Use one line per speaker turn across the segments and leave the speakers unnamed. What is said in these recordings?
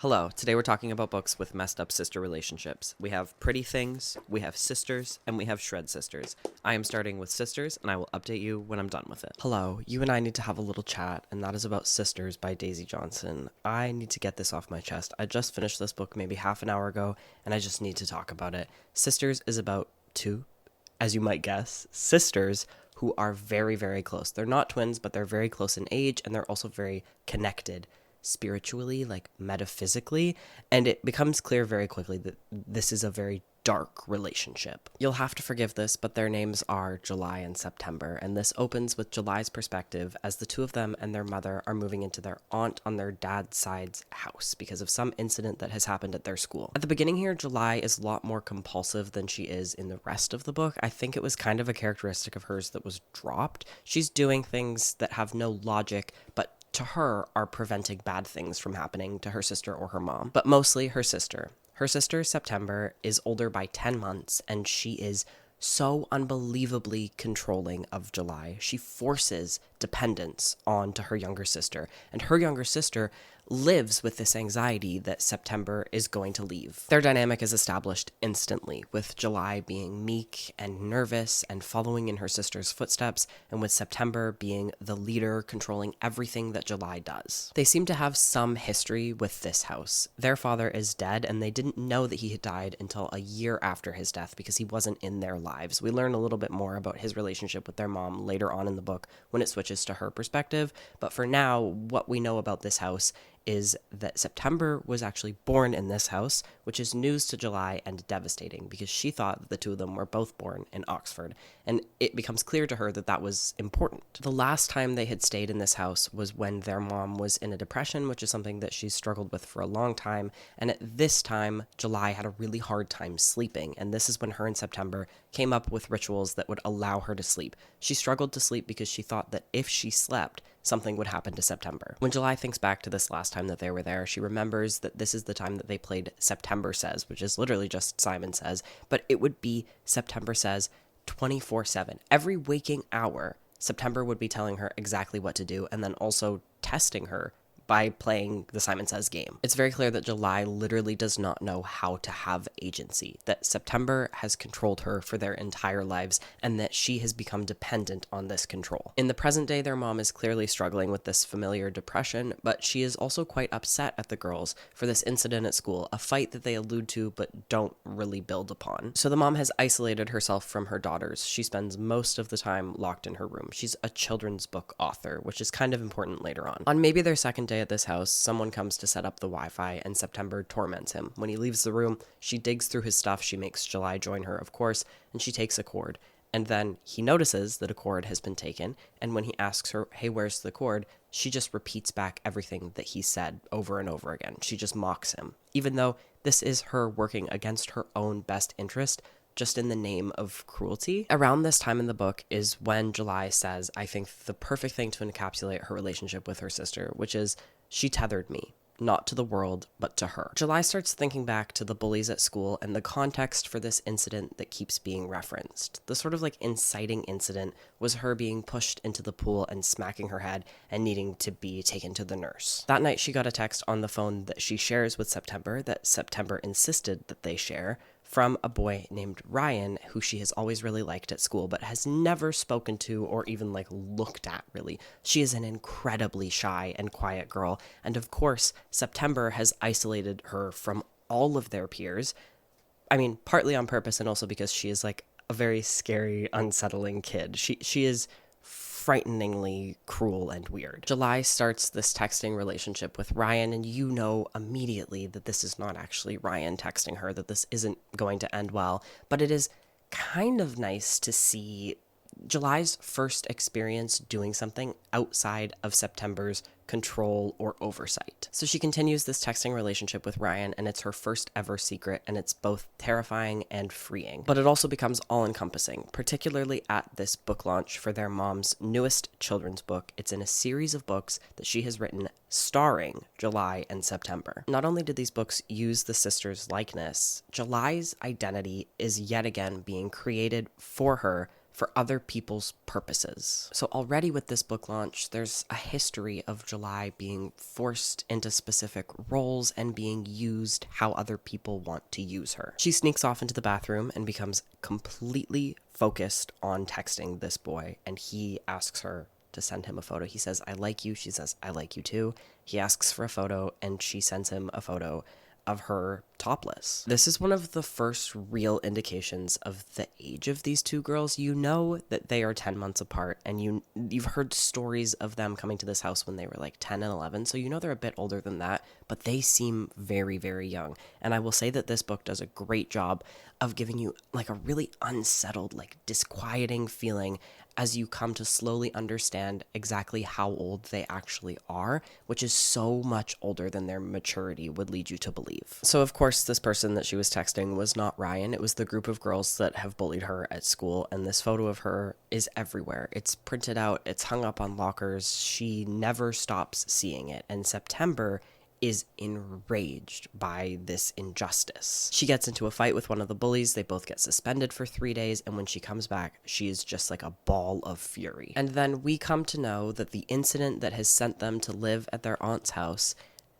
Hello, today we're talking about books with messed up sister relationships. We have Pretty Things, we have Sisters, and we have Shred Sisters. I am starting with Sisters, and I will update you when I'm done with it. Hello, you and I need to have a little chat, and that is about Sisters by Daisy Johnson. I need to get this off my chest. I just finished this book maybe half an hour ago, and I just need to talk about it. Sisters is about two, as you might guess, sisters who are very, very close. They're not twins, but they're very close in age, and they're also very connected spiritually, like metaphysically, and it becomes clear very quickly that this is a very dark relationship. You'll have to forgive this, but their names are July and September, and this opens with July's perspective as the two of them and their mother are moving into their aunt on their dad's side's house because of some incident that has happened at their school. At the beginning here, July is a lot more compulsive than she is in the rest of the book. I think it was kind of a characteristic of hers that was dropped. She's doing things that have no logic, but to her are preventing bad things from happening to her sister or her mom, but mostly her sister. Her sister, September, is older by 10 months, and she is so unbelievably controlling of July. She forces dependence onto her younger sister, and her younger sister lives with this anxiety that September is going to leave. Their dynamic is established instantly, with July being meek and nervous and following in her sister's footsteps, and with September being the leader controlling everything that July does. They seem to have some history with this house. Their father is dead, and they didn't know that he had died until a year after his death because he wasn't in their lives. We learn a little bit more about his relationship with their mom later on in the book when it switches to her perspective, but for now, what we know about this house is that September was actually born in this house, which is news to July and devastating because she thought that the two of them were both born in Oxford, and it becomes clear to her that that was important. The last time they had stayed in this house was when their mom was in a depression, which is something that she's struggled with for a long time, and at this time, July had a really hard time sleeping, and this is when her and September came up with rituals that would allow her to sleep. She struggled to sleep because she thought that if she slept, something would happen to September. When July thinks back to this last time that they were there, she remembers that this is the time that they played September Says, which is literally just Simon Says, but it would be September Says 24/7. Every waking hour, September would be telling her exactly what to do and then also testing her by playing the Simon Says game. It's very clear that July literally does not know how to have agency, that September has controlled her for their entire lives, and that she has become dependent on this control. In the present day, their mom is clearly struggling with this familiar depression, but she is also quite upset at the girls for this incident at school, a fight that they allude to but don't really build upon. So the mom has isolated herself from her daughters. She spends most of the time locked in her room. She's a children's book author, which is kind of important later on. On maybe their second day at this house, someone comes to set up the Wi-Fi, and September torments him. When he leaves the room, she digs through his stuff, she makes July join her, of course, and she takes a cord. And then he notices that a cord has been taken, and when he asks her, hey, where's the cord, she just repeats back everything that he said over and over again. She just mocks him, even though this is her working against her own best interest, just in the name of cruelty. Around this time in the book is when July says, I think, the perfect thing to encapsulate her relationship with her sister, which is, she tethered me, not to the world, but to her. July starts thinking back to the bullies at school and the context for this incident that keeps being referenced. The sort of like inciting incident was her being pushed into the pool and smacking her head and needing to be taken to the nurse. That night she got a text on the phone that she shares with September, that September insisted that they share, from a boy named Ryan, who she has always really liked at school, but has never spoken to or even looked at, really. She is an incredibly shy and quiet girl, and of course, September has isolated her from all of their peers. I mean, partly on purpose and also because she is a very scary, unsettling kid. She is frighteningly cruel and weird. July starts this texting relationship with Ryan, and you know immediately that this is not actually Ryan texting her, that this isn't going to end well, but it is kind of nice to see July's first experience doing something outside of September's control or oversight. So she continues this texting relationship with Ryan, and it's her first ever secret, and it's both terrifying and freeing. But it also becomes all-encompassing, particularly at this book launch for their mom's newest children's book. It's in a series of books that she has written starring July and September. Not only did these books use the sisters' likeness, July's identity is yet again being created for her for other people's purposes. So already with this book launch, there's a history of July being forced into specific roles and being used how other people want to use her. She sneaks off into the bathroom and becomes completely focused on texting this boy, and he asks her to send him a photo. He says, "I like you." She says, "I like you too." He asks for a photo, and she sends him a photo of her topless. This is one of the first real indications of the age of these two girls. You know that they are 10 months apart, and you've heard stories of them coming to this house when they were like 10 and 11, so you know they're a bit older than that, but they seem very, very young. And I will say that this book does a great job of giving you like a really unsettled, like disquieting feeling as you come to slowly understand exactly how old they actually are, which is so much older than their maturity would lead you to believe. So of course, this person that she was texting was not Ryan. It was the group of girls that have bullied her at school, and this photo of her is everywhere. It's printed out, it's hung up on lockers. She never stops seeing it, and September is enraged by this injustice. She gets into a fight with one of the bullies. They both get suspended for 3 days, and when she comes back, she is just like a ball of fury. And then we come to know that the incident that has sent them to live at their aunt's house,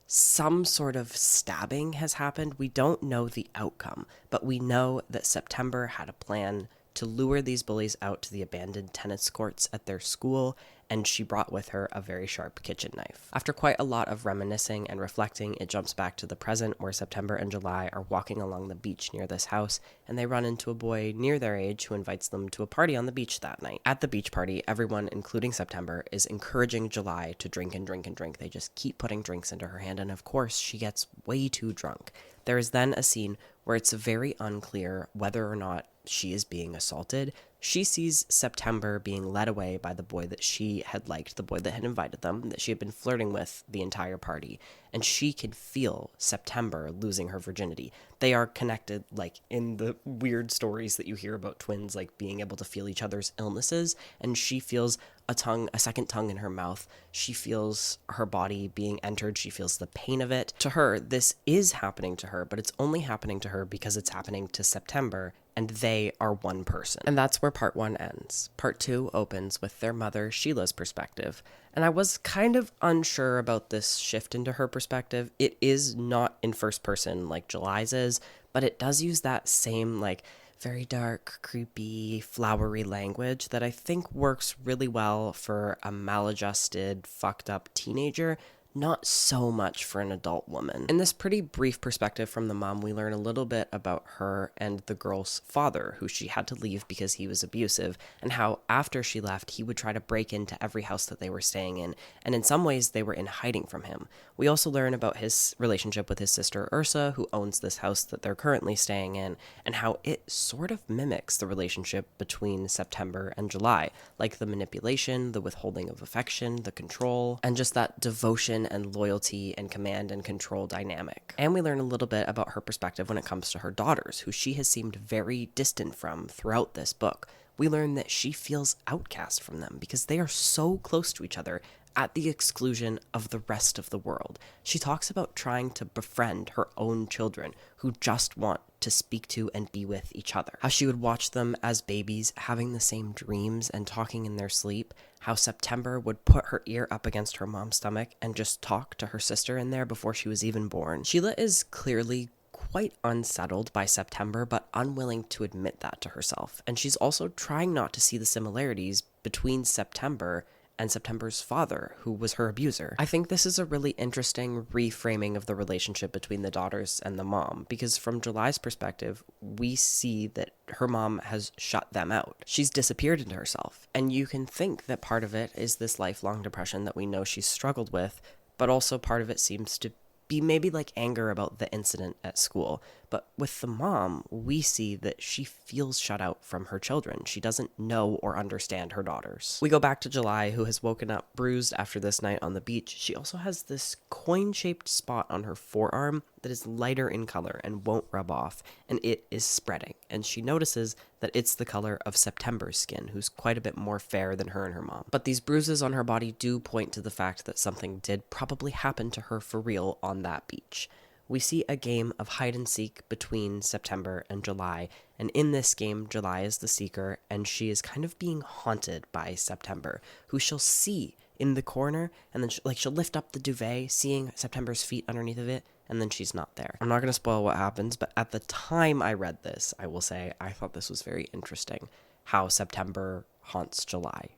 some sort of stabbing has happened. We don't know the outcome, but we know that September had a plan to lure these bullies out to the abandoned tennis courts at their school, and she brought with her a very sharp kitchen knife. After quite a lot of reminiscing and reflecting, it jumps back to the present where September and July are walking along the beach near this house, and they run into a boy near their age who invites them to a party on the beach that night. At the beach party, everyone, including September, is encouraging July to drink and drink and drink. They just keep putting drinks into her hand, and of course, she gets way too drunk. There is then a scene where it's very unclear whether or not she is being assaulted. She sees September being led away by the boy that she had liked, the boy that had invited them, that she had been flirting with the entire party, and she can feel September losing her virginity. They are connected, like in the weird stories that you hear about twins, like being able to feel each other's illnesses, and she feels a second tongue in her mouth. She feels her body being entered. She feels the pain of it. To her, this is happening to her, but it's only happening to her because it's happening to September, and they are one person. And that's where part 1 ends. Part 2 opens with their mother, Sheila's perspective. And I was kind of unsure about this shift into her perspective. It is not in first person like July's is, but it does use that same like very dark, creepy, flowery language that I think works really well for a maladjusted, fucked up teenager, not so much for an adult woman. In this pretty brief perspective from the mom, we learn a little bit about her and the girl's father, who she had to leave because he was abusive, and how after she left, he would try to break into every house that they were staying in, and in some ways, they were in hiding from him. We also learn about his relationship with his sister Ursa, who owns this house that they're currently staying in, and how it sort of mimics the relationship between September and July, like the manipulation, the withholding of affection, the control, and just that devotion and loyalty and command and control dynamic. And we learn a little bit about her perspective when it comes to her daughters, who she has seemed very distant from throughout this book. We learn that she feels outcast from them because they are so close to each other at the exclusion of the rest of the world. She talks about trying to befriend her own children who just want to speak to and be with each other. How she would watch them as babies having the same dreams and talking in their sleep. How September would put her ear up against her mom's stomach and just talk to her sister in there before she was even born. Sheila is clearly quite unsettled by September, but unwilling to admit that to herself. And she's also trying not to see the similarities between September and September's father, who was her abuser. I think this is a really interesting reframing of the relationship between the daughters and the mom, because from July's perspective, we see that her mom has shut them out. She's disappeared into herself, and you can think that part of it is this lifelong depression that we know she's struggled with, but also part of it seems to be maybe like anger about the incident at school. But with the mom, we see that she feels shut out from her children. She doesn't know or understand her daughters. We go back to July, who has woken up bruised after this night on the beach. She also has this coin-shaped spot on her forearm that is lighter in color and won't rub off, and it is spreading. And she notices that it's the color of September's skin, who's quite a bit more fair than her and her mom. But these bruises on her body do point to the fact that something did probably happen to her for real on that beach. we see a game of hide and seek between September and July. And in this game, July is the seeker, and she is kind of being haunted by September, who she'll see in the corner, and then she'll lift up the duvet, seeing September's feet underneath of it, and then she's not there. I'm not going to spoil what happens, but at the time I read this, I will say I thought this was very interesting, how September haunts July.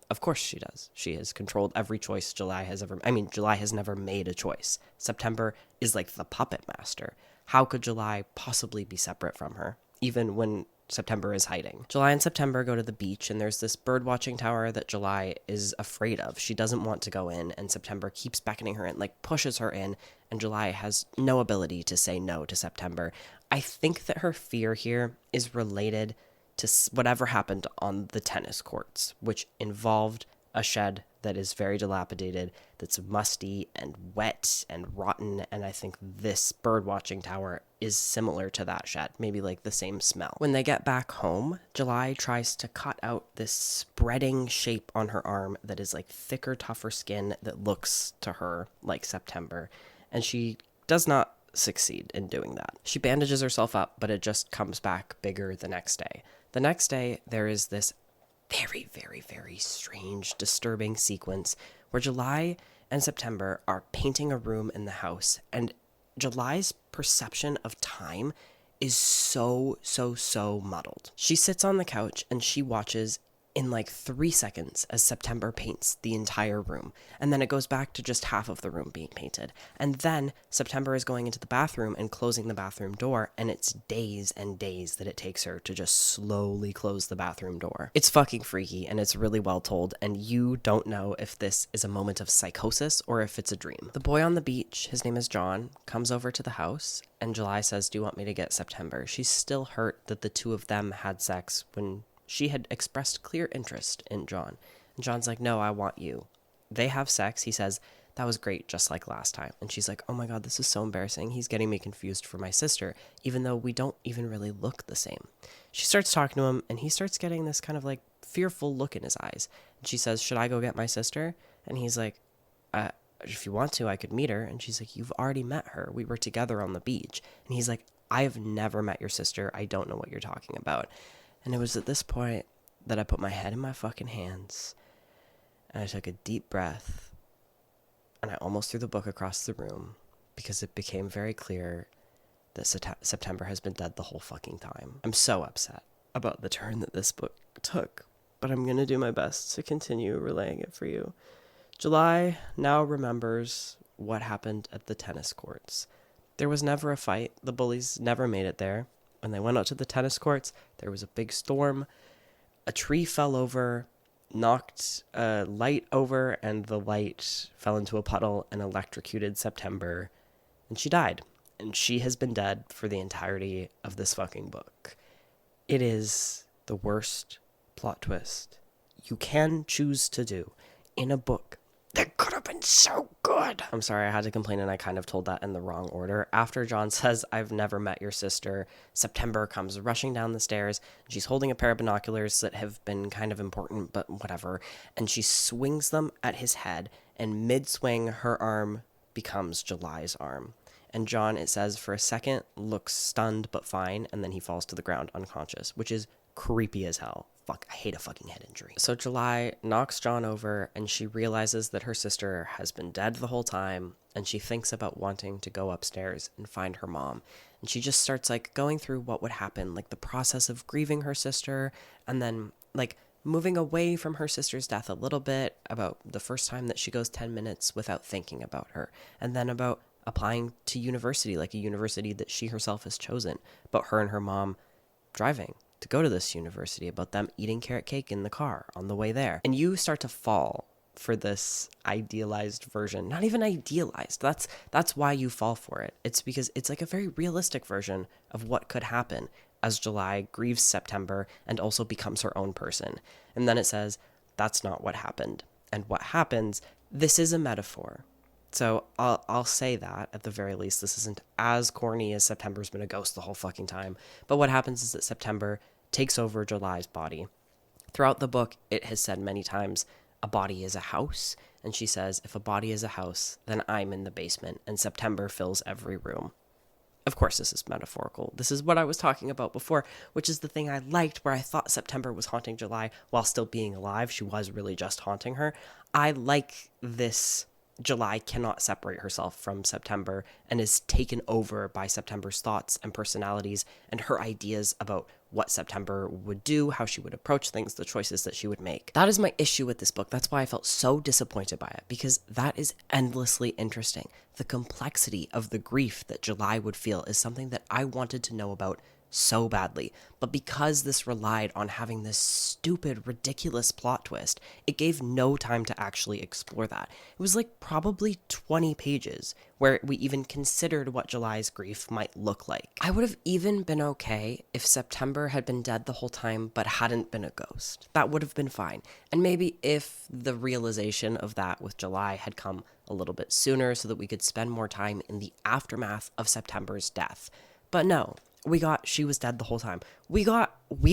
Of course she does. She has controlled every choice July has never made a choice. September is like the puppet master. How could July possibly be separate from her, even when September is hiding? July and September go to the beach, and there's this bird watching tower that July is afraid of. She doesn't want to go in, and September keeps beckoning her in, like pushes her in, and July has no ability to say no to September. I think that her fear here is related to whatever happened on the tennis courts, which involved a shed that is very dilapidated, that's musty and wet and rotten, and I think this bird watching tower is similar to that shed, maybe like the same smell. When they get back home, July tries to cut out this spreading shape on her arm that is like thicker, tougher skin that looks to her like September, and she does not succeed in doing that. She bandages herself up, but it just comes back bigger the next day. The next day, there is this very, very, very strange, disturbing sequence where July and September are painting a room in the house, and July's perception of time is so muddled. She sits on the couch and she watches in like 3 seconds as September paints the entire room. And then it goes back to just half of the room being painted. And then September is going into the bathroom and closing the bathroom door, and it's days and days that it takes her to just slowly close the bathroom door. It's fucking freaky, and it's really well told, and you don't know if this is a moment of psychosis or if it's a dream. The boy on the beach, his name is John, comes over to the house, and July says, "Do you want me to get September?" She's still hurt that the two of them had sex when she had expressed clear interest in John. And John's like, "No, I want you." They have sex. He says, "That was great, just like last time." And she's like, "Oh my God, this is so embarrassing. He's getting me confused for my sister, even though we don't even really look the same." She starts talking to him, and he starts getting this kind of like fearful look in his eyes. And she says, "Should I go get my sister?" And he's like, "If you want to, I could meet her." And she's like, "You've already met her. We were together on the beach." And he's like, "I have never met your sister. I don't know what you're talking about." And it was at this point that I put my head in my fucking hands, and I took a deep breath, and I almost threw the book across the room, because it became very clear that September has been dead the whole fucking time. I'm so upset about the turn that this book took, but I'm going to do my best to continue relaying it for you. July now remembers what happened at the tennis courts. There was never a fight. The bullies never made it there. When they went out to the tennis courts, there was a big storm. A tree fell over, knocked a light over, and the light fell into a puddle and electrocuted September, and she died. And she has been dead for the entirety of this fucking book. It is the worst plot twist you can choose to do in a book that could have been so good. I'm sorry, I had to complain, and I kind of told that in the wrong order. After John says, "I've never met your sister," September comes rushing down the stairs. She's holding a pair of binoculars that have been kind of important, but whatever. And she swings them at his head, and mid-swing, her arm becomes July's arm. And John, it says, for a second, looks stunned but fine, and then he falls to the ground unconscious, which is creepy as hell. Fuck, I hate a fucking head injury. So July knocks John over, and she realizes that her sister has been dead the whole time, and she thinks about wanting to go upstairs and find her mom. And she just starts like going through what would happen, like the process of grieving her sister, and then like moving away from her sister's death a little bit, about the first time that she goes 10 minutes without thinking about her, and then about applying to university, like a university that she herself has chosen, but her and her mom driving to go to this university, about them eating carrot cake in the car on the way there. And you start to fall for this idealized version. Not even idealized. That's why you fall for it. It's because it's like a very realistic version of what could happen as July grieves September and also becomes her own person. And then it says, that's not what happened. And what happens, this is a metaphor. So I'll say that, at the very least, this isn't as corny as September's been a ghost the whole fucking time. But what happens is that September takes over July's body. Throughout the book, it has said many times, a body is a house. And she says, if a body is a house, then I'm in the basement. And September fills every room. Of course, this is metaphorical. This is what I was talking about before, which is the thing I liked, where I thought September was haunting July while still being alive. She was really just haunting her. I like this. July cannot separate herself from September and is taken over by September's thoughts and personalities and her ideas about what September would do, how she would approach things, the choices that she would make. That is my issue with this book. That's why I felt so disappointed by it, because that is endlessly interesting. The complexity of the grief that July would feel is something that I wanted to know about so badly, but because this relied on having this stupid, ridiculous plot twist, it gave no time to actually explore that. It was like probably 20 pages where we even considered what July's grief might look like. I would have even been okay if September had been dead the whole time but hadn't been a ghost. That would have been fine. And maybe if the realization of that with July had come a little bit sooner so that we could spend more time in the aftermath of September's death. But no. She was dead the whole time. We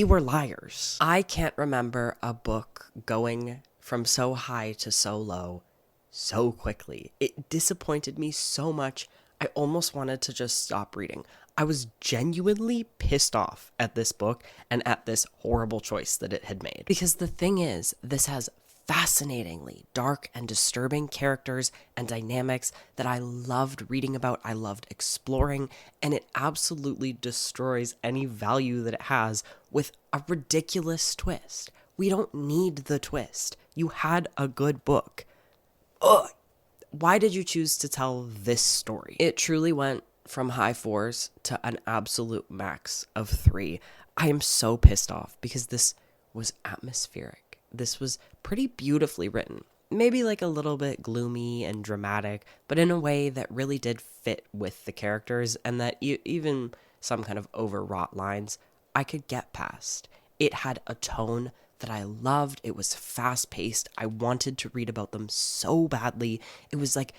were liars. I can't remember a book going from so high to so low so quickly. It disappointed me so much, I almost wanted to just stop reading. I was genuinely pissed off at this book and at this horrible choice that it had made. Because the thing is, this has fascinatingly dark and disturbing characters and dynamics that I loved reading about, I loved exploring, and it absolutely destroys any value that it has with a ridiculous twist. We don't need the twist. You had a good book. Ugh. Why did you choose to tell this story? It truly went from high 4s to an absolute max of 3. I am so pissed off because this was atmospheric. This was pretty beautifully written. Maybe like a little bit gloomy and dramatic, but in a way that really did fit with the characters, and that even some kind of overwrought lines I could get past. It had a tone that I loved. It was fast-paced. I wanted to read about them so badly. It was like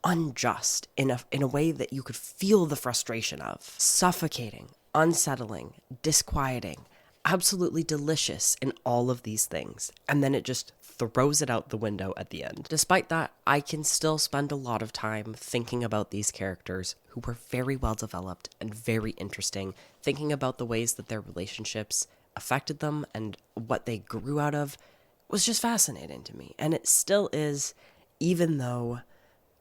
unjust in a way that you could feel the frustration of. Suffocating, unsettling, disquieting. Absolutely delicious in all of these things, and then it just throws it out the window at the end. Despite that, I can still spend a lot of time thinking about these characters who were very well developed and very interesting, thinking about the ways that their relationships affected them and what they grew out of was just fascinating to me, and it still is, even though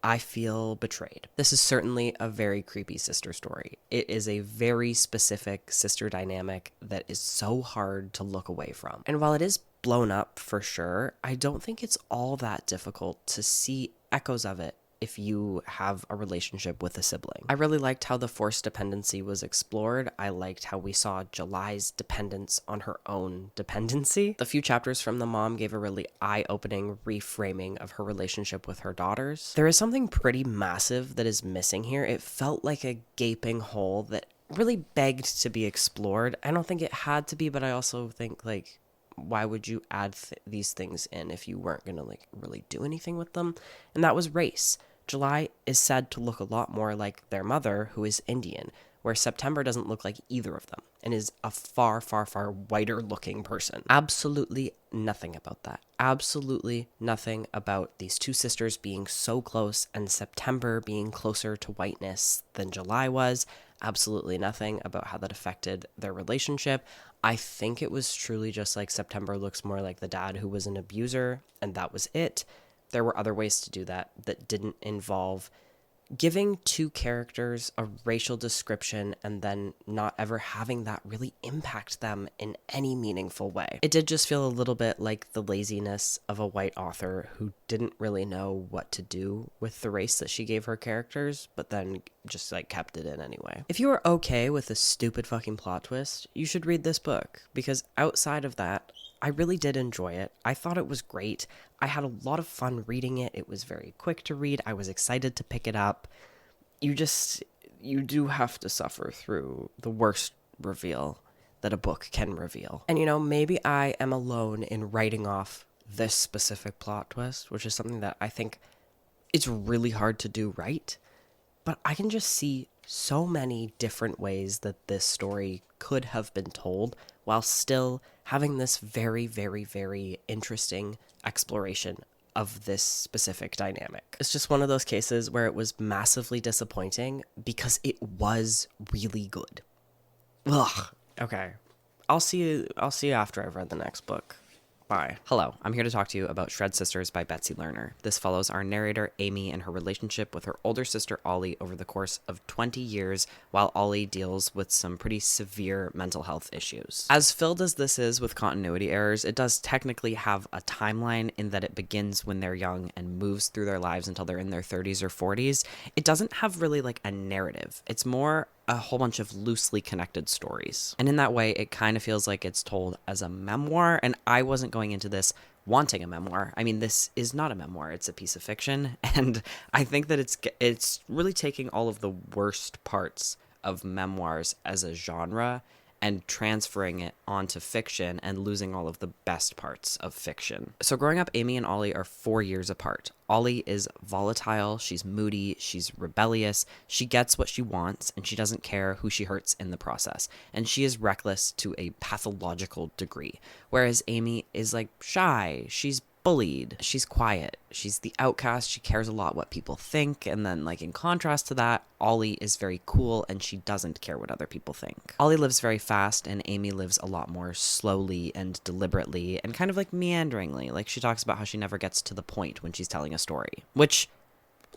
I feel betrayed. This is certainly a very creepy sister story. It is a very specific sister dynamic that is so hard to look away from. And while it is blown up for sure, I don't think it's all that difficult to see echoes of it if you have a relationship with a sibling. I really liked how the forced dependency was explored. I liked how we saw July's dependence on her own dependency. The few chapters from the mom gave a really eye-opening reframing of her relationship with her daughters. There is something pretty massive that is missing here. It felt like a gaping hole that really begged to be explored. I don't think it had to be, but I also think, like, why would you add these things in if you weren't going to, like, really do anything with them? And that was race. July is said to look a lot more like their mother, who is Indian, where September doesn't look like either of them and is a far, far, far whiter looking person. Absolutely nothing about that. Absolutely nothing about these two sisters being so close and September being closer to whiteness than July was. Absolutely nothing about how that affected their relationship. I think it was truly just like September looks more like the dad who was an abuser, and that was it. There were other ways to do that didn't involve giving two characters a racial description and then not ever having that really impact them in any meaningful way. It did just feel a little bit like the laziness of a white author who didn't really know what to do with the race that she gave her characters, but then just like kept it in anyway. If you are okay with a stupid fucking plot twist, you should read this book, because outside of that, I really did enjoy it. I thought it was great. I had a lot of fun reading it. It was very quick to read. I was excited to pick it up. You do have to suffer through the worst reveal that a book can reveal. And, you know, maybe I am alone in writing off this specific plot twist, which is something that I think it's really hard to do right. But I can just see so many different ways that this story could have been told while still having this very, very, very interesting exploration of this specific dynamic. It's just one of those cases where it was massively disappointing because it was really good. Ugh. Okay. I'll see you after I've read the next book. Bye. Hello, I'm here to talk to you about Shred Sisters by Betsy Lerner. This follows our narrator, Amy, and her relationship with her older sister, Ollie, over the course of 20 years, while Ollie deals with some pretty severe mental health issues. As filled as this is with continuity errors, it does technically have a timeline in that it begins when they're young and moves through their lives until they're in their 30s or 40s. It doesn't have really like a narrative. It's more a whole bunch of loosely connected stories. And in that way, it kind of feels like it's told as a memoir, and I wasn't going into this wanting a memoir. I mean, this is not a memoir, it's a piece of fiction, and I think that it's really taking all of the worst parts of memoirs as a genre and transferring it onto fiction and losing all of the best parts of fiction. So growing up, Amy and Ollie are 4 years apart. Ollie is volatile, she's moody, she's rebellious, she gets what she wants, and she doesn't care who she hurts in the process. And she is reckless to a pathological degree. Whereas Amy is like shy, she's bullied, she's quiet, she's the outcast, she cares a lot what people think, and then like in contrast to that, Ollie is very cool and she doesn't care what other people think. Ollie lives very fast and Amy lives a lot more slowly and deliberately and kind of like meanderingly. Like she talks about how she never gets to the point when she's telling a story, which,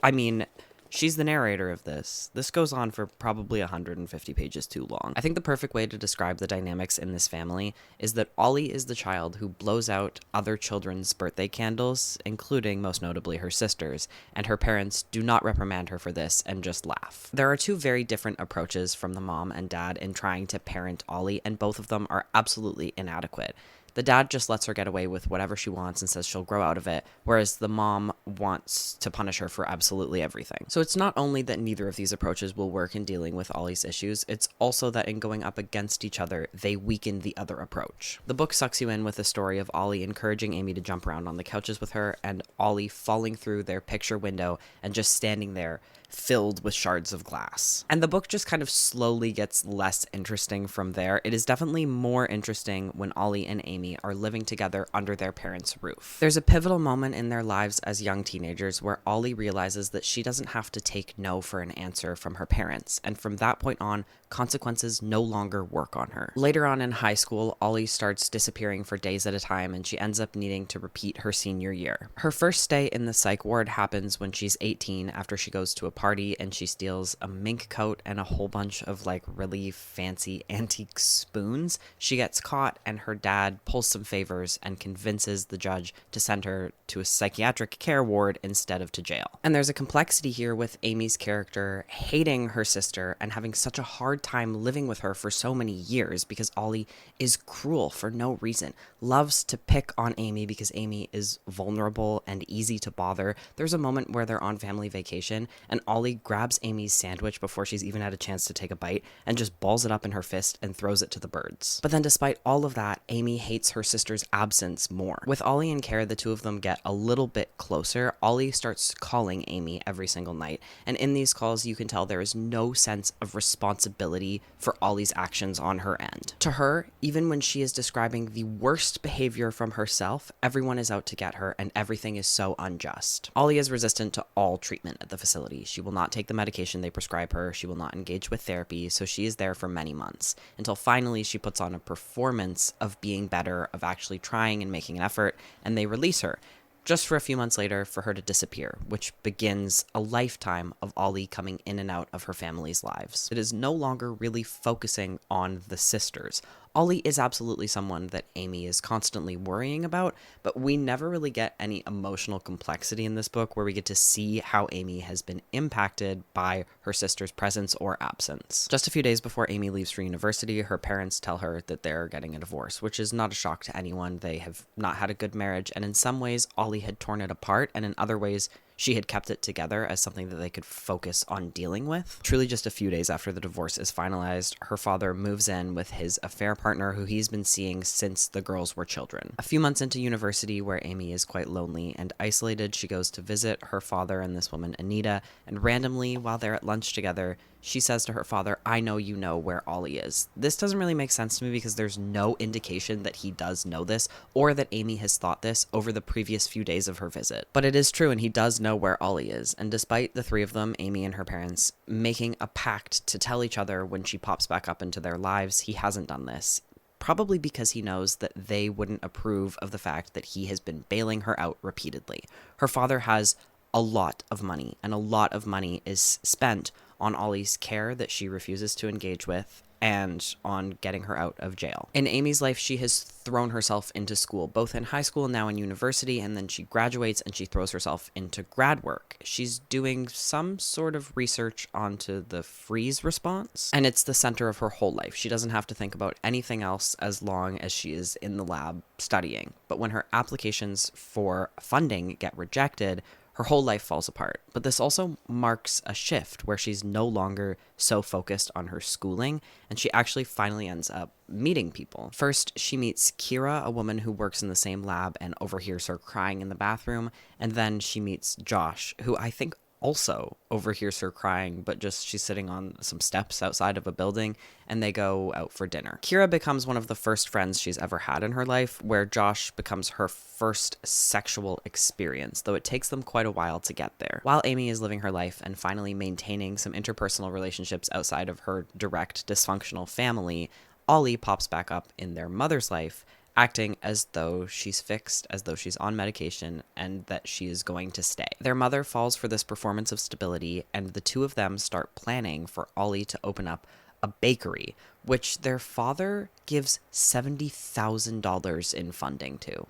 I mean, she's the narrator of this. This goes on for probably 150 pages too long. I think the perfect way to describe the dynamics in this family is that Ollie is the child who blows out other children's birthday candles, including most notably her sister's, and her parents do not reprimand her for this and just laugh. There are two very different approaches from the mom and dad in trying to parent Ollie, and both of them are absolutely inadequate. The dad just lets her get away with whatever she wants and says she'll grow out of it, whereas the mom wants to punish her for absolutely everything. So it's not only that neither of these approaches will work in dealing with Ollie's issues, it's also that in going up against each other, they weaken the other approach. The book sucks you in with the story of Ollie encouraging Amy to jump around on the couches with her, and Ollie falling through their picture window and just standing there filled with shards of glass. And the book just kind of slowly gets less interesting from there. It is definitely more interesting when Ollie and Amy are living together under their parents' roof. There's a pivotal moment in their lives as young teenagers where Ollie realizes that she doesn't have to take no for an answer from her parents, and from that point on, consequences no longer work on her. Later on in high school, Ollie starts disappearing for days at a time, and she ends up needing to repeat her senior year. Her first stay in the psych ward happens when she's 18 after she goes to a party and she steals a mink coat and a whole bunch of like really fancy antique spoons. She gets caught and her dad pulls some favors and convinces the judge to send her to a psychiatric care ward instead of to jail. And there's a complexity here with Amy's character hating her sister and having such a hard time living with her for so many years because Ollie is cruel for no reason, loves to pick on Amy because Amy is vulnerable and easy to bother. There's a moment where they're on family vacation and Ollie grabs Amy's sandwich before she's even had a chance to take a bite and just balls it up in her fist and throws it to the birds. But then despite all of that, Amy hates her sister's absence more. With Ollie in care, the two of them get a little bit closer. Ollie starts calling Amy every single night, and in these calls you can tell there is no sense of responsibility for Ollie's actions on her end. To her, even when she is describing the worst behavior from herself, everyone is out to get her and everything is so unjust. Ollie is resistant to all treatment at the facility. She will not take the medication they prescribe her, she will not engage with therapy, so she is there for many months, until finally she puts on a performance of being better, of actually trying and making an effort, and they release her, just for a few months later for her to disappear, which begins a lifetime of Ollie coming in and out of her family's lives. It is no longer really focusing on the sisters. Ollie is absolutely someone that Amy is constantly worrying about, but we never really get any emotional complexity in this book where we get to see how Amy has been impacted by her sister's presence or absence. Just a few days before Amy leaves for university, her parents tell her that they're getting a divorce, which is not a shock to anyone. They have not had a good marriage, and in some ways, Ollie had torn it apart, and in other ways, she had kept it together as something that they could focus on dealing with. Truly just a few days after the divorce is finalized, her father moves in with his affair partner who he's been seeing since the girls were children. A few months into university, where Amy is quite lonely and isolated, she goes to visit her father and this woman, Anita, and randomly, while they're at lunch together, she says to her father, "I know you know where Ollie is." This doesn't really make sense to me because there's no indication that he does know this or that Amy has thought this over the previous few days of her visit. But it is true, and he does know where Ollie is. And despite the three of them, Amy and her parents, making a pact to tell each other when she pops back up into their lives, he hasn't done this. Probably because he knows that they wouldn't approve of the fact that he has been bailing her out repeatedly. Her father has a lot of money, and a lot of money is spent on Ollie's care that she refuses to engage with and on getting her out of jail. In Amy's life, she has thrown herself into school, both in high school and now in university, and then she graduates and she throws herself into grad work. She's doing some sort of research onto the freeze response, and it's the center of her whole life. She doesn't have to think about anything else as long as she is in the lab studying. But when her applications for funding get rejected, her whole life falls apart. But this also marks a shift where she's no longer so focused on her schooling, and she actually finally ends up meeting people. First, she meets Kira, a woman who works in the same lab and overhears her crying in the bathroom, and then she meets Josh, who I think also overhears her crying, but just she's sitting on some steps outside of a building, and they go out for dinner. Kira becomes one of the first friends she's ever had in her life, where Josh becomes her first sexual experience, though it takes them quite a while to get there. While Amy is living her life and finally maintaining some interpersonal relationships outside of her direct dysfunctional family, Ollie pops back up in their mother's life, acting as though she's fixed, as though she's on medication, and that she is going to stay. Their mother falls for this performance of stability, and the two of them start planning for Ollie to open up a bakery, which their father gives $70,000 in funding to.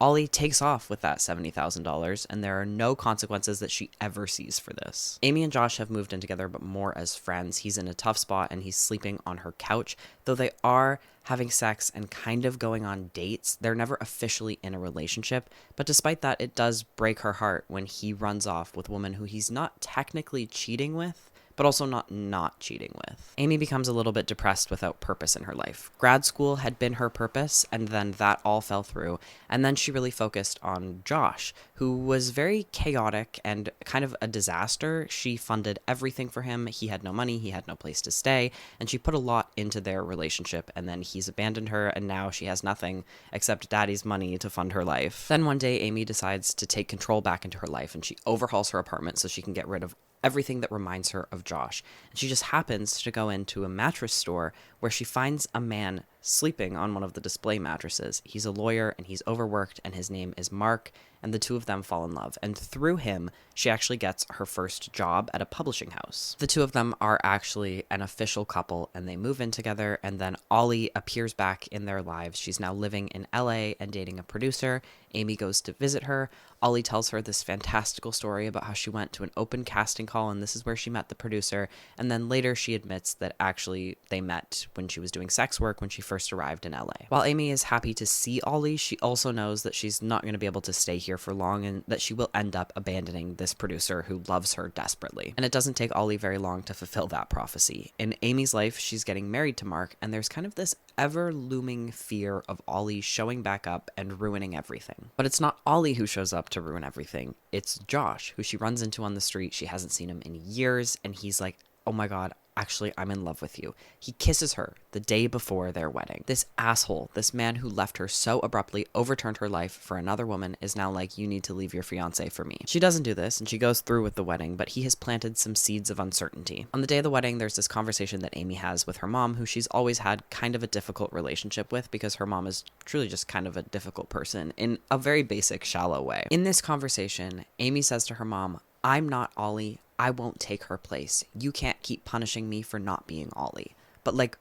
Ollie takes off with that $70,000, and there are no consequences that she ever sees for this. Amy and Josh have moved in together, but more as friends. He's in a tough spot, and he's sleeping on her couch, though they are having sex and kind of going on dates. They're never officially in a relationship, but despite that, it does break her heart when he runs off with a woman who he's not technically cheating with, but also not cheating with. Amy becomes a little bit depressed without purpose in her life. Grad school had been her purpose, and then that all fell through, and then she really focused on Josh, who was very chaotic and kind of a disaster. She funded everything for him. He had no money, he had no place to stay, and she put a lot into their relationship, and then he's abandoned her, and now she has nothing except daddy's money to fund her life. Then one day, Amy decides to take control back into her life, and she overhauls her apartment so she can get rid of everything that reminds her of Josh. And she just happens to go into a mattress store where she finds a man sleeping on one of the display mattresses. He's a lawyer and he's overworked, and his name is Mark, and the two of them fall in love. And through him, she actually gets her first job at a publishing house. The two of them are actually an official couple, and they move in together, and then Ollie appears back in their lives. She's now living in LA and dating a producer. Amy goes to visit her. Ollie tells her this fantastical story about how she went to an open casting call, and this is where she met the producer. And then later she admits that actually they met when she was doing sex work when she first arrived in LA. While Amy is happy to see Ollie, she also knows that she's not going to be able to stay here for long, and that she will end up abandoning this producer who loves her desperately. And it doesn't take Ollie very long to fulfill that prophecy. In Amy's life, she's getting married to Mark, and there's kind of this ever-looming fear of Ollie showing back up and ruining everything. But it's not Ollie who shows up to ruin everything. It's Josh, who she runs into on the street. She hasn't seen him in years, and he's like, "Oh my god, actually, I'm in love with you." He kisses her the day before their wedding. This asshole, this man who left her so abruptly, overturned her life for another woman, is now like, "You need to leave your fiance for me." She doesn't do this, and she goes through with the wedding, but he has planted some seeds of uncertainty. On the day of the wedding, there's this conversation that Amy has with her mom, who she's always had kind of a difficult relationship with, because her mom is truly just kind of a difficult person in a very basic, shallow way. In this conversation, Amy says to her mom, "I'm not Ollie. I won't take her place. You can't keep punishing me for not being Ollie." But like,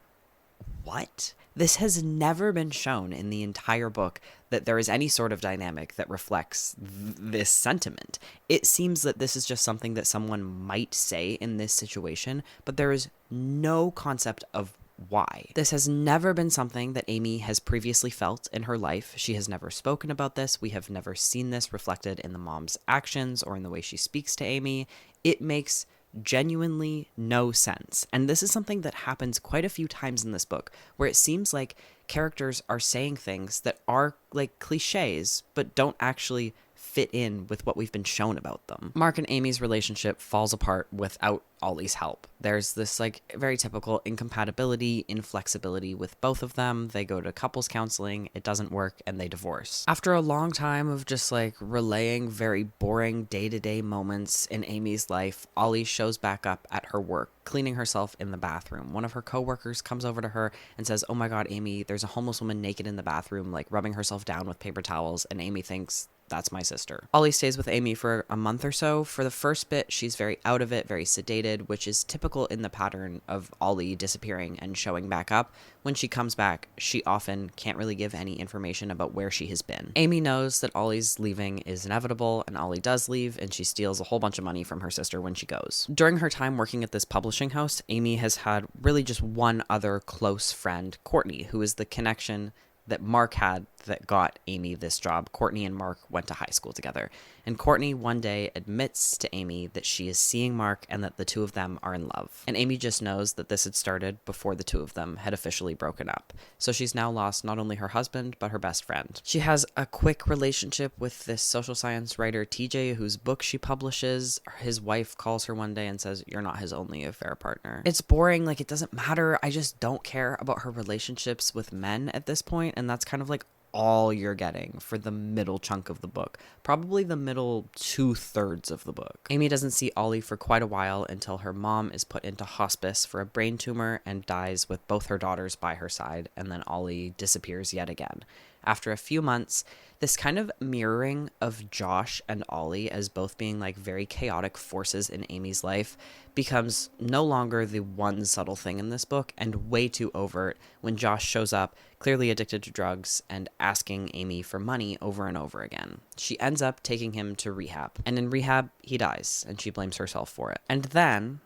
what? This has never been shown in the entire book that there is any sort of dynamic that reflects this sentiment. It seems that this is just something that someone might say in this situation, but there is no concept of why. This has never been something that Amy has previously felt in her life. She has never spoken about this. We have never seen this reflected in the mom's actions or in the way she speaks to Amy. It makes genuinely no sense. And this is something that happens quite a few times in this book, where it seems like characters are saying things that are like cliches, but don't actually fit in with what we've been shown about them. Mark and Amy's relationship falls apart without Ollie's help. There's this like very typical incompatibility, inflexibility with both of them. They go to couples counseling, it doesn't work, and they divorce. After a long time of just like relaying very boring day-to-day moments in Amy's life, Ollie shows back up at her work, cleaning herself in the bathroom. One of her coworkers comes over to her and says, "Oh my God, Amy, there's a homeless woman naked in the bathroom, like rubbing herself down with paper towels," and Amy thinks that's my sister. Ollie stays with Amy for a month or so. For the first bit, she's very out of it, very sedated, which is typical in the pattern of Ollie disappearing and showing back up. When she comes back, she often can't really give any information about where she has been. Amy knows that Ollie's leaving is inevitable, and Ollie does leave, and she steals a whole bunch of money from her sister when she goes. During her time working at this publishing house, Amy has had really just one other close friend, Courtney, who is the connection that Mark had that got Amy this job. Courtney and Mark went to high school together. And Courtney one day admits to Amy that she is seeing Mark and that the two of them are in love. And Amy just knows that this had started before the two of them had officially broken up. So she's now lost not only her husband, but her best friend. She has a quick relationship with this social science writer, TJ, whose book she publishes. His wife calls her one day and says, "You're not his only affair partner." It's boring, like it doesn't matter. I just don't care about her relationships with men at this point, and that's kind of like all you're getting for the middle chunk of the book. Probably the middle 2/3 of the book. Amy doesn't see Ollie for quite a while until her mom is put into hospice for a brain tumor and dies with both her daughters by her side, and then Ollie disappears yet again. After a few months, this kind of mirroring of Josh and Ollie as both being like very chaotic forces in Amy's life becomes no longer the one subtle thing in this book and way too overt when Josh shows up, clearly addicted to drugs and asking Amy for money over and over again. She ends up taking him to rehab, and in rehab, he dies, and she blames herself for it. And then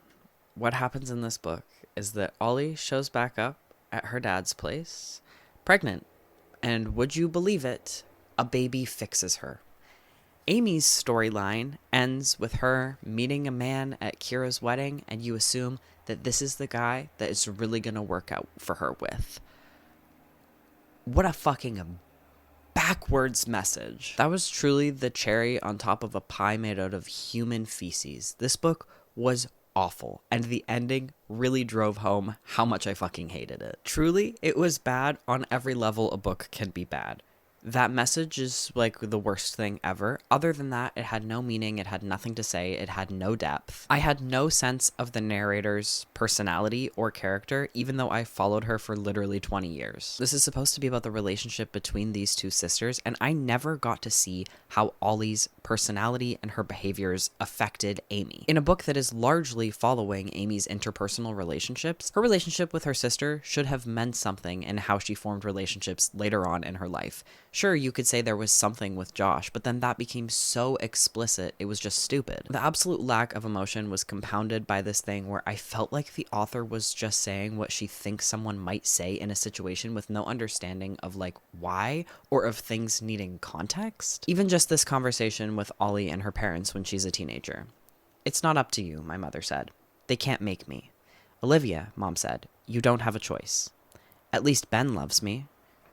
what happens in this book is that Ollie shows back up at her dad's place, pregnant. And would you believe it, a baby fixes her. Amy's storyline ends with her meeting a man at Kira's wedding, and you assume that this is the guy that is really going to work out for her with. What a fucking backwards message. That was truly the cherry on top of a pie made out of human feces. This book was awful, and the ending really drove home how much I fucking hated it. Truly, it was bad on every level a book can be bad. That message is like the worst thing ever. Other than that, it had no meaning, it had nothing to say, it had no depth. I had no sense of the narrator's personality or character, even though I followed her for literally 20 years. This is supposed to be about the relationship between these two sisters, and I never got to see how Ollie's personality and her behaviors affected Amy. In a book that is largely following Amy's interpersonal relationships, her relationship with her sister should have meant something in how she formed relationships later on in her life. Sure, you could say there was something with Josh, but then that became so explicit, it was just stupid. The absolute lack of emotion was compounded by this thing where I felt like the author was just saying what she thinks someone might say in a situation with no understanding of like why or of things needing context. Even just this conversation with Ollie and her parents when she's a teenager. "It's not up to you," my mother said. "They can't make me." "Olivia," Mom said, "you don't have a choice. At least Ben loves me."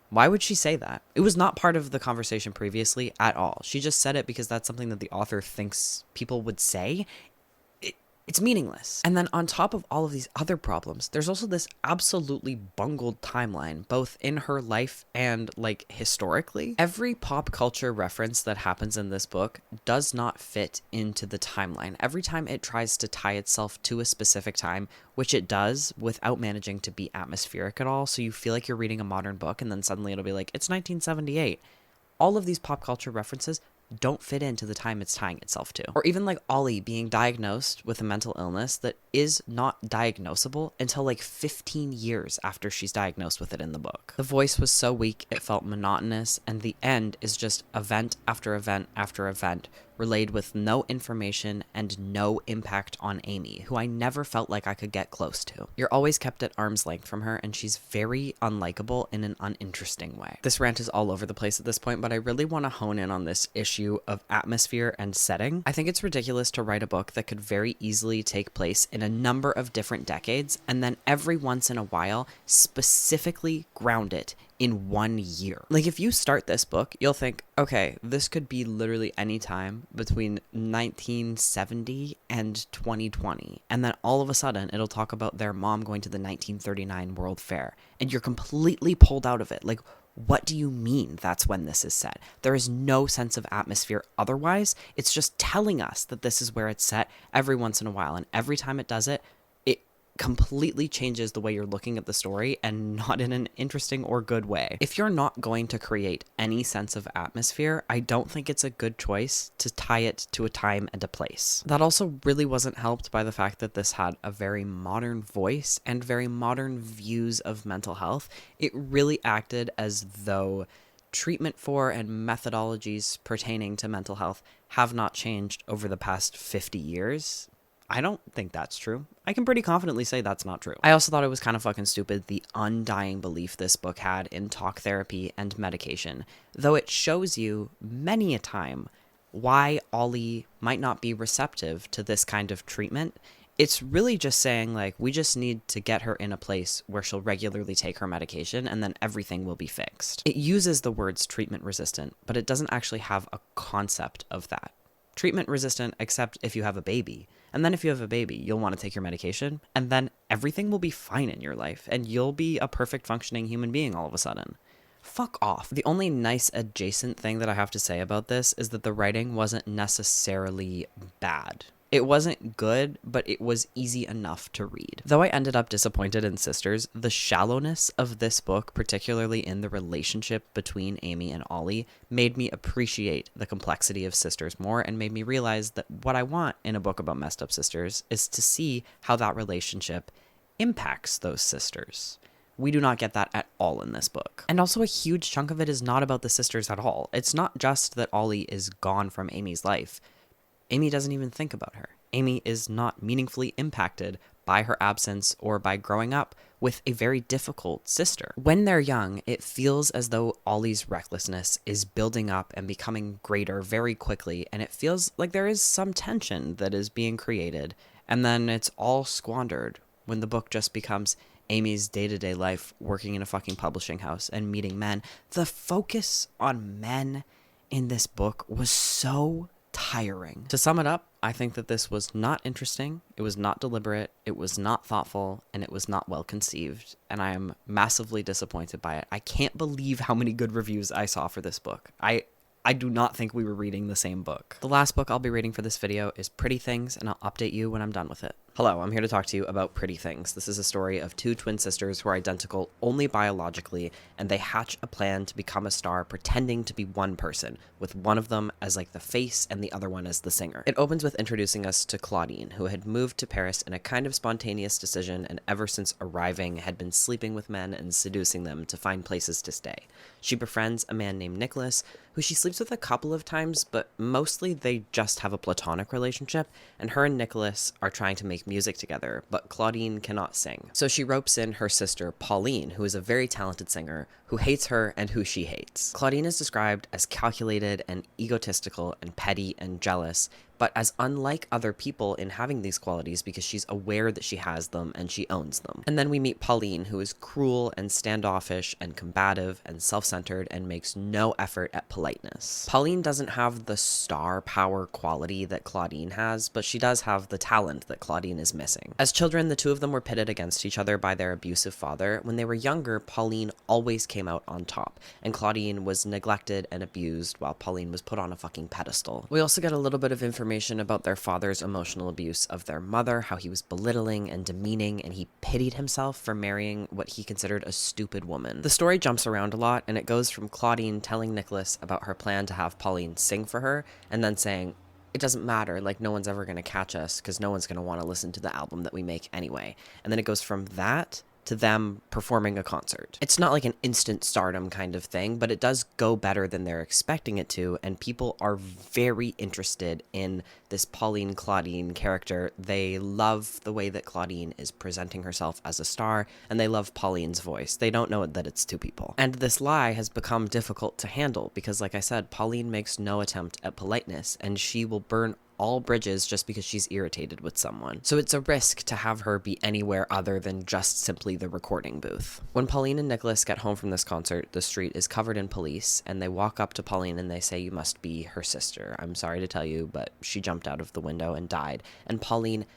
Why would she say that? It was not part of the conversation previously at all. She just said it because that's something that the author thinks people would say. It's meaningless. And then on top of all of these other problems, there's also this absolutely bungled timeline, both in her life and like historically. Every pop culture reference that happens in this book does not fit into the timeline. Every time it tries to tie itself to a specific time, which it does without managing to be atmospheric at all. So you feel like you're reading a modern book and then suddenly it'll be like, it's 1978. All of these pop culture references don't fit into the time it's tying itself to. Or even like Ollie being diagnosed with a mental illness that is not diagnosable until like 15 years after she's diagnosed with it in the book. The voice was so weak, it felt monotonous, and the end is just event after event after event, relayed with no information and no impact on Amy, who I never felt like I could get close to. You're always kept at arm's length from her, and she's very unlikable in an uninteresting way. This rant is all over the place at this point, but I really want to hone in on this issue issue of atmosphere and setting. I think it's ridiculous to write a book that could very easily take place in a number of different decades and then every once in a while specifically ground it in 1 year. Like, if you start this book, you'll think, okay, this could be literally any time between 1970 and 2020. And then all of a sudden, it'll talk about their mom going to the 1939 World Fair. And you're completely pulled out of it. Like, what do you mean that's when this is set? There is no sense of atmosphere otherwise. It's just telling us that this is where it's set every once in a while. And every time it does it, it completely changes the way you're looking at the story, and not in an interesting or good way. If you're not going to create any sense of atmosphere, I don't think it's a good choice to tie it to a time and a place. That also really wasn't helped by the fact that this had a very modern voice and very modern views of mental health. It really acted as though treatment for and methodologies pertaining to mental health have not changed over the past 50 years. I don't think that's true. I can pretty confidently say that's not true. I also thought it was kind of fucking stupid, the undying belief this book had in talk therapy and medication, though it shows you many a time why Ollie might not be receptive to this kind of treatment. It's really just saying, like, we just need to get her in a place where she'll regularly take her medication and then everything will be fixed. It uses the words treatment resistant, but it doesn't actually have a concept of that. Treatment resistant, except if you have a baby. And then if you have a baby, you'll want to take your medication, and then everything will be fine in your life, and you'll be a perfect functioning human being all of a sudden. Fuck off. The only nice adjacent thing that I have to say about this is that the writing wasn't necessarily bad. It wasn't good, but it was easy enough to read. Though I ended up disappointed in Sisters, the shallowness of this book, particularly in the relationship between Amy and Ollie, made me appreciate the complexity of Sisters more and made me realize that what I want in a book about messed up sisters is to see how that relationship impacts those sisters. We do not get that at all in this book. And also a huge chunk of it is not about the sisters at all. It's not just that Ollie is gone from Amy's life. Amy doesn't even think about her. Amy is not meaningfully impacted by her absence or by growing up with a very difficult sister. When they're young, it feels as though Ollie's recklessness is building up and becoming greater very quickly, and it feels like there is some tension that is being created, and then it's all squandered when the book just becomes Amy's day-to-day life working in a fucking publishing house and meeting men. The focus on men in this book was so tiring. To sum it up, I think that this was not interesting, it was not deliberate, it was not thoughtful, and it was not well conceived, and I am massively disappointed by it. I can't believe how many good reviews I saw for this book. I do not think we were reading the same book. The last book I'll be reading for this video is Pretty Things, and I'll update you when I'm done with it. Hello, I'm here to talk to you about Pretty Things. This is a story of two twin sisters who are identical only biologically, and they hatch a plan to become a star pretending to be one person, with one of them as like the face and the other one as the singer. It opens with introducing us to Claudine, who had moved to Paris in a kind of spontaneous decision, and ever since arriving had been sleeping with men and seducing them to find places to stay. She befriends a man named Nicholas, who she sleeps with a couple of times, but mostly they just have a platonic relationship, and her and Nicholas are trying to make music together, but Claudine cannot sing. So she ropes in her sister, Pauline, who is a very talented singer, who hates her and who she hates. Claudine is described as calculated and egotistical and petty and jealous, but as unlike other people in having these qualities because she's aware that she has them and she owns them. And then we meet Pauline, who is cruel and standoffish and combative and self-centered and makes no effort at politeness. Pauline doesn't have the star power quality that Claudine has, but she does have the talent that Claudine is missing. As children, the two of them were pitted against each other by their abusive father. When they were younger, Pauline always came out on top, and Claudine was neglected and abused while Pauline was put on a fucking pedestal. We also get a little bit of information about their father's emotional abuse of their mother, how he was belittling and demeaning, and he pitied himself for marrying what he considered a stupid woman. The story jumps around a lot, and it goes from Claudine telling Nicholas about her plan to have Pauline sing for her, and then saying, it doesn't matter, like no one's ever going to catch us because no one's going to want to listen to the album that we make anyway. And then it goes from that to them performing a concert. It's not like an instant stardom kind of thing, but it does go better than they're expecting it to, and people are very interested in this Pauline Claudine character. They love the way that Claudine is presenting herself as a star, and they love Pauline's voice. They don't know that it's two people. And this lie has become difficult to handle because, like I said, Pauline makes no attempt at politeness, and she will burn all bridges just because she's irritated with someone. So it's a risk to have her be anywhere other than just simply the recording booth. When Pauline and Nicholas get home from this concert, the street is covered in police, and they walk up to Pauline and they say, "You must be her sister. I'm sorry to tell you, but she jumped out of the window and died." And Pauline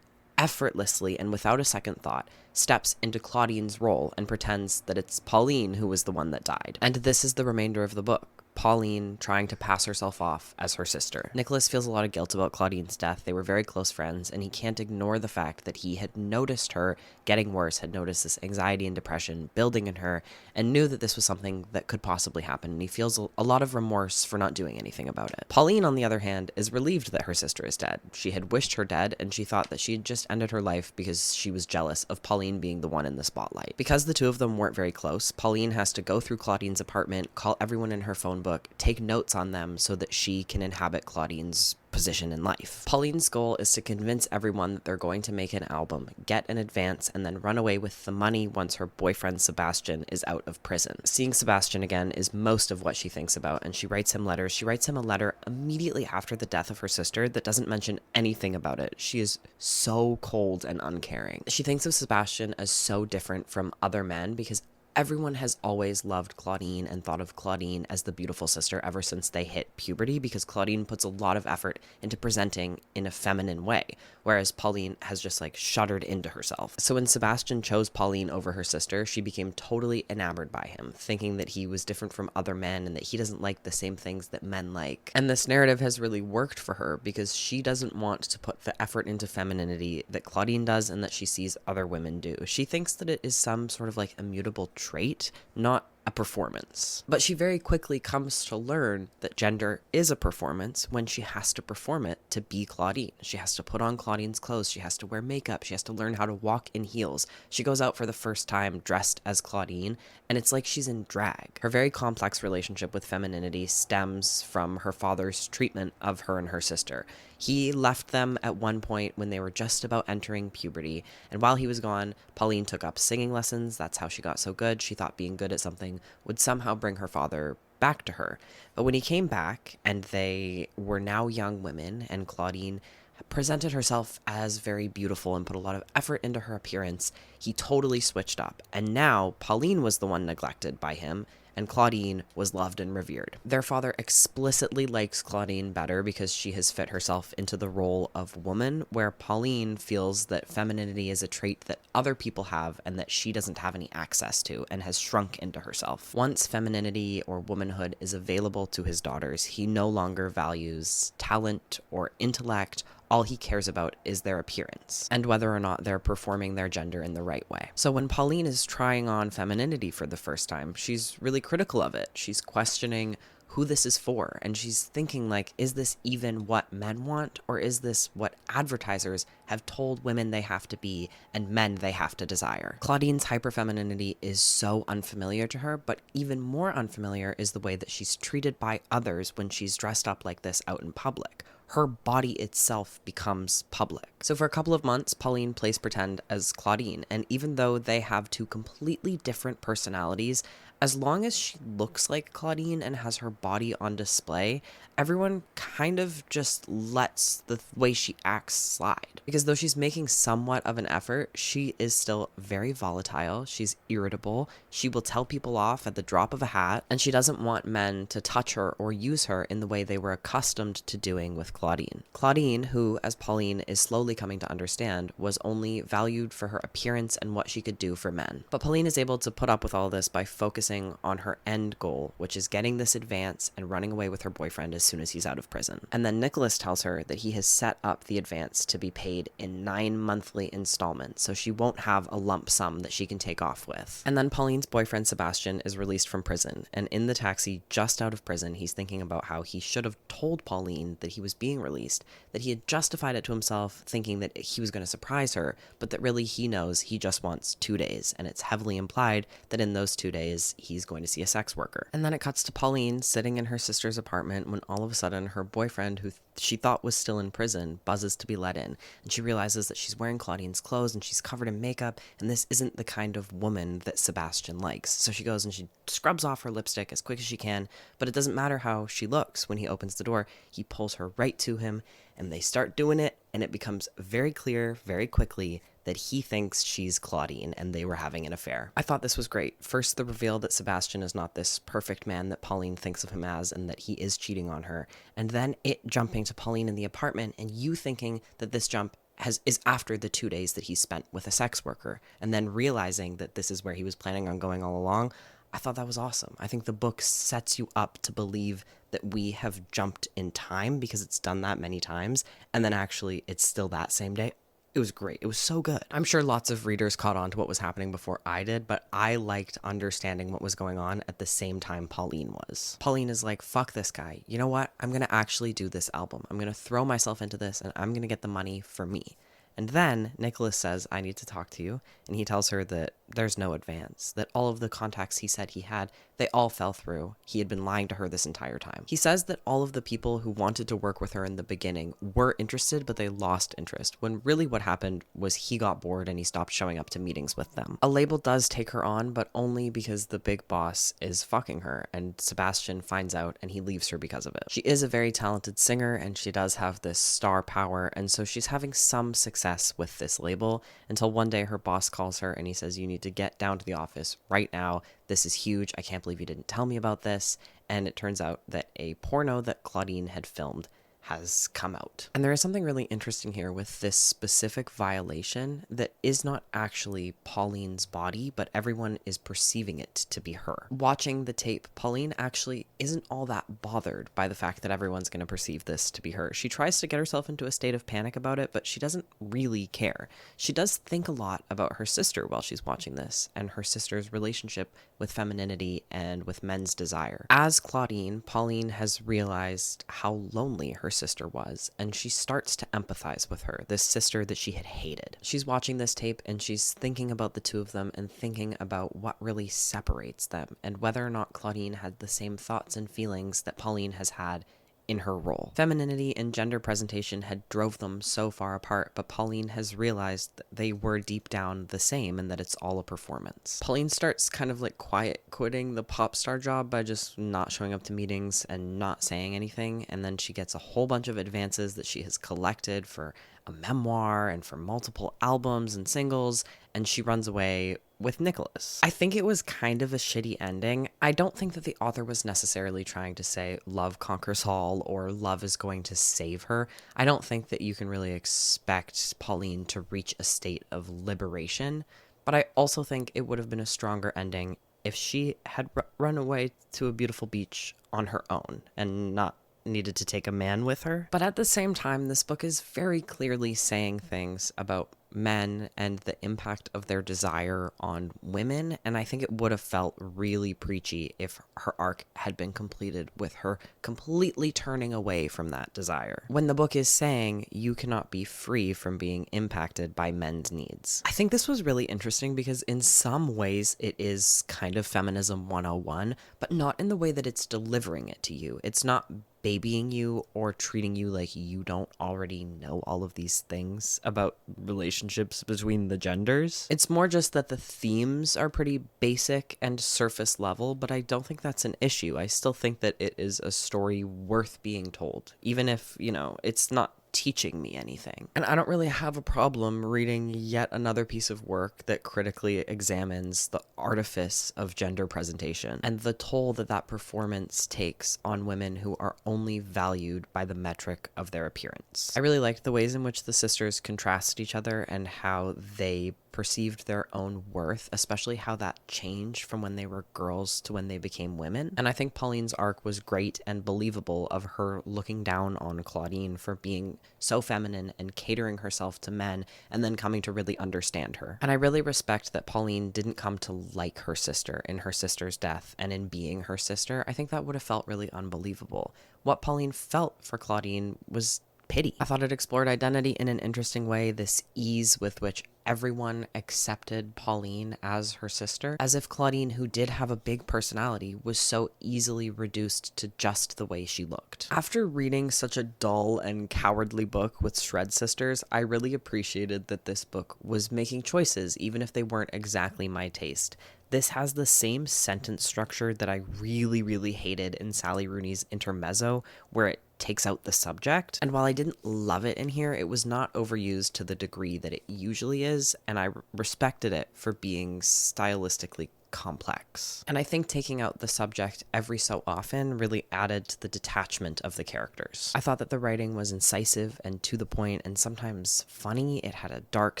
effortlessly and without a second thought steps into Claudine's role and pretends that it's Pauline who was the one that died. And this is the remainder of the book. Pauline trying to pass herself off as her sister. Nicholas feels a lot of guilt about Claudine's death. They were very close friends, and he can't ignore the fact that he had noticed her getting worse, had noticed this anxiety and depression building in her, and knew that this was something that could possibly happen, and he feels a lot of remorse for not doing anything about it. Pauline, on the other hand, is relieved that her sister is dead. She had wished her dead, and she thought that she had just ended her life because she was jealous of Pauline being the one in the spotlight. Because the two of them weren't very close, Pauline has to go through Claudine's apartment, call everyone in her phone book, take notes on them so that she can inhabit Claudine's position in life. Pauline's goal is to convince everyone that they're going to make an album, get an advance, and then run away with the money once her boyfriend Sebastian is out of prison. Seeing Sebastian again is most of what she thinks about, and she writes him letters. She writes him a letter immediately after the death of her sister that doesn't mention anything about it. She is so cold and uncaring. She thinks of Sebastian as so different from other men because everyone has always loved Claudine and thought of Claudine as the beautiful sister ever since they hit puberty, because Claudine puts a lot of effort into presenting in a feminine way, whereas Pauline has just like shuddered into herself. So when Sebastian chose Pauline over her sister, she became totally enamored by him, thinking that he was different from other men and that he doesn't like the same things that men like. And this narrative has really worked for her because she doesn't want to put the effort into femininity that Claudine does and that she sees other women do. She thinks that it is some sort of like immutable trait, not a performance. But she very quickly comes to learn that gender is a performance when she has to perform it to be Claudine. She has to put on Claudine's clothes, she has to wear makeup, she has to learn how to walk in heels. She goes out for the first time dressed as Claudine, and it's like she's in drag. Her very complex relationship with femininity stems from her father's treatment of her and her sister. He left them at one point when they were just about entering puberty, and while he was gone, Pauline took up singing lessons. That's how she got so good. She thought being good at something would somehow bring her father back to her. But when he came back, and they were now young women, and Claudine presented herself as very beautiful and put a lot of effort into her appearance, he totally switched up. And now Pauline was the one neglected by him, and Claudine was loved and revered. Their father explicitly likes Claudine better because she has fit herself into the role of woman, where Pauline feels that femininity is a trait that other people have and that she doesn't have any access to and has shrunk into herself. Once femininity or womanhood is available to his daughters, he no longer values talent or intellect. All he cares about is their appearance and whether or not they're performing their gender in the right way. So when Pauline is trying on femininity for the first time, she's really critical of it. She's questioning who this is for, and she's thinking like, is this even what men want, or is this what advertisers have told women they have to be and men they have to desire? Claudine's hyperfemininity is so unfamiliar to her, but even more unfamiliar is the way that she's treated by others when she's dressed up like this out in public. Her body itself becomes public. So for a couple of months, Pauline plays pretend as Claudine, and even though they have two completely different personalities, as long as she looks like Claudine and has her body on display, everyone kind of just lets the way she acts slide. Because though she's making somewhat of an effort, she is still very volatile, she's irritable, she will tell people off at the drop of a hat, and she doesn't want men to touch her or use her in the way they were accustomed to doing with Claudine. Claudine, who, as Pauline is slowly coming to understand, was only valued for her appearance and what she could do for men. But Pauline is able to put up with all this by focusing on her end goal, which is getting this advance and running away with her boyfriend as soon as he's out of prison. And then Nicholas tells her that he has set up the advance to be paid in 9 monthly installments, so she won't have a lump sum that she can take off with. And then Pauline's boyfriend Sebastian is released from prison, and in the taxi just out of prison, he's thinking about how he should have told Pauline that he was being released, that he had justified it to himself, thinking thinking that he was going to surprise her, but that really he knows he just wants 2 days, and it's heavily implied that in those 2 days he's going to see a sex worker. And then it cuts to Pauline sitting in her sister's apartment when all of a sudden her boyfriend, who she thought was still in prison, buzzes to be let in, and she realizes that she's wearing Claudine's clothes and she's covered in makeup, and this isn't the kind of woman that Sebastian likes. So she goes and she scrubs off her lipstick as quick as she can, but it doesn't matter how she looks. When he opens the door, he pulls her right to him, and they start doing it, and it becomes very clear very quickly that he thinks she's Claudine and they were having an affair. I thought this was great. First, the reveal that Sebastian is not this perfect man that Pauline thinks of him as, and that he is cheating on her. And then it jumping to Pauline in the apartment, and you thinking that this jump is after the 2 days that he spent with a sex worker, and then realizing that this is where he was planning on going all along. I thought that was awesome. I think the book sets you up to believe that we have jumped in time because it's done that many times, and then actually it's still that same day. It was great. It was so good. I'm sure lots of readers caught on to what was happening before I did, but I liked understanding what was going on at the same time Pauline was. Pauline is like, fuck this guy. You know what? I'm going to actually do this album. I'm going to throw myself into this, and I'm going to get the money for me. And then Nicholas says, I need to talk to you. And he tells her that there's no advance, that all of the contacts he said he had, they all fell through. He had been lying to her this entire time. He says that all of the people who wanted to work with her in the beginning were interested, but they lost interest, when really what happened was he got bored and he stopped showing up to meetings with them. A label does take her on, but only because the big boss is fucking her, and Sebastian finds out and he leaves her because of it. She is a very talented singer, and she does have this star power, and so she's having some success with this label until one day her boss calls her and he says, you need to get down to the office right now. This is huge. I can't believe you didn't tell me about this. And it turns out that a porno that Claudine had filmed has come out. And there is something really interesting here with this specific violation that is not actually Pauline's body, but everyone is perceiving it to be her. Watching the tape, Pauline actually isn't all that bothered by the fact that everyone's going to perceive this to be her. She tries to get herself into a state of panic about it, but she doesn't really care. She does think a lot about her sister while she's watching this, and her sister's relationship with femininity and with men's desire. As Claudine, Pauline has realized how lonely her sister was, and she starts to empathize with her, this sister that she had hated. She's watching this tape and she's thinking about the two of them and thinking about what really separates them and whether or not Claudine had the same thoughts and feelings that Pauline has had in her role. Femininity and gender presentation had drove them so far apart, but Pauline has realized that they were deep down the same and that it's all a performance. Pauline starts kind of like quiet quitting the pop star job by just not showing up to meetings and not saying anything, and then she gets a whole bunch of advances that she has collected for a memoir and for multiple albums and singles, and she runs away with Nicholas. I think it was kind of a shitty ending. I don't think that the author was necessarily trying to say love conquers all or love is going to save her. I don't think that you can really expect Pauline to reach a state of liberation, but I also think it would have been a stronger ending if she had run away to a beautiful beach on her own and not needed to take a man with her. But at the same time, this book is very clearly saying things about men and the impact of their desire on women, and I think it would have felt really preachy if her arc had been completed with her completely turning away from that desire, when the book is saying you cannot be free from being impacted by men's needs. I think this was really interesting because in some ways it is kind of feminism 101, but not in the way that it's delivering it to you. It's not babying you or treating you like you don't already know all of these things about relationships between the genders. It's more just that the themes are pretty basic and surface level, but I don't think that's an issue. I still think that it is a story worth being told, even if, you know, it's not teaching me anything. And I don't really have a problem reading yet another piece of work that critically examines the artifice of gender presentation and the toll that that performance takes on women who are only valued by the metric of their appearance. I really liked the ways in which the sisters contrasted each other and how they perceived their own worth, especially how that changed from when they were girls to when they became women. And I think Pauline's arc was great and believable, of her looking down on Claudine for being so feminine and catering herself to men and then coming to really understand her. And I really respect that Pauline didn't come to like her sister in her sister's death and in being her sister. I think that would have felt really unbelievable. What Pauline felt for Claudine was pity. I thought it explored identity in an interesting way, this ease with which everyone accepted Pauline as her sister, as if Claudine, who did have a big personality, was so easily reduced to just the way she looked. After reading such a dull and cowardly book with Shred Sisters, I really appreciated that this book was making choices, even if they weren't exactly my taste. This has the same sentence structure that I really hated in Sally Rooney's Intermezzo, where it takes out the subject. And while I didn't love it in here, it was not overused to the degree that it usually is, and I respected it for being stylistically complex. And I think taking out the subject every so often really added to the detachment of the characters. I thought that the writing was incisive and to the point and sometimes funny. It had a dark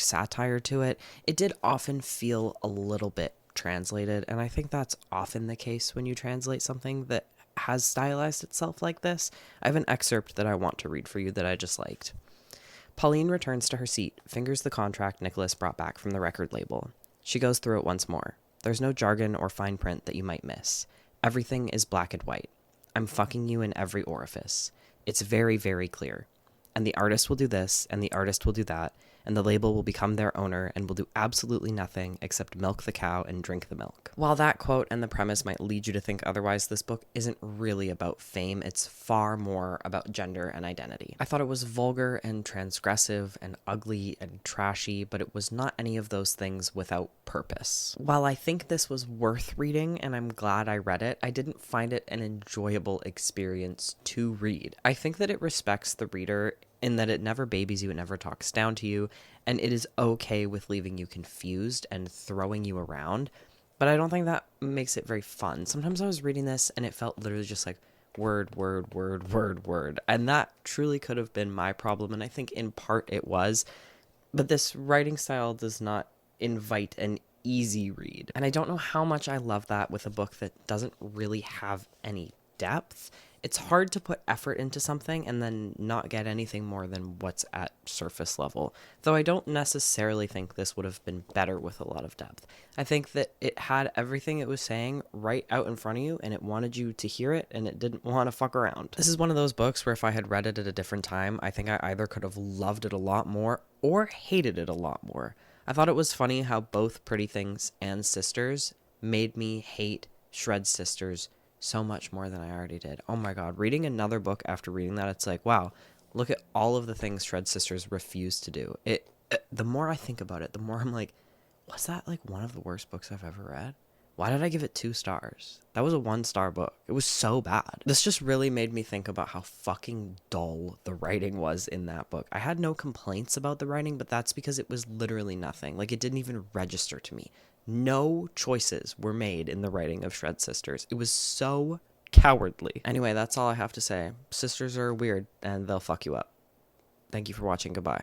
satire to it. It did often feel a little bit translated, and I think that's often the case when you translate something that has stylized itself like this. I have an excerpt that I want to read for you that I just liked. Pauline returns to her seat, fingers the contract Nicholas brought back from the record label. She goes through it once more. There's no jargon or fine print that you might miss. Everything is black and white. I'm fucking you in every orifice. It's very clear. And the artist will do this, and the artist will do that, and the label will become their owner and will do absolutely nothing except milk the cow and drink the milk. While that quote and the premise might lead you to think otherwise, this book isn't really about fame. It's far more about gender and identity. I thought it was vulgar and transgressive and ugly and trashy, but it was not any of those things without purpose. While I think this was worth reading, and I'm glad I read it, I didn't find it an enjoyable experience to read. I think that it respects the reader in that it never babies you, it never talks down to you, and it is okay with leaving you confused and throwing you around, but I don't think that makes it very fun. Sometimes I was reading this and it felt literally just like word, and that truly could have been my problem, and I think in part it was, but this writing style does not invite an easy read, and I don't know how much I love that with a book that doesn't really have any depth. It's hard to put effort into something and then not get anything more than what's at surface level, though I don't necessarily think this would have been better with a lot of depth. I think that it had everything it was saying right out in front of you, and it wanted you to hear it, and it didn't want to fuck around. This is one of those books where if I had read it at a different time, I think I either could have loved it a lot more or hated it a lot more. I thought it was funny how both Pretty Things and Sisters made me hate Shred Sisters so much more than I already did. Oh my god, reading another book after reading that, it's like, wow, look at all of the things Shred Sisters refused to do. The more I think about it, the more I'm like, was that like one of the worst books I've ever read? Why did I give it 2 stars? That was a 1-star book. It was so bad. This just really made me think about how fucking dull the writing was in that book. I had no complaints about the writing, but that's because it was literally nothing. Like, it didn't even register to me. No choices were made in the writing of Shred Sisters. It was so cowardly. Anyway, that's all I have to say. Sisters are weird, and they'll fuck you up. Thank you for watching. Goodbye.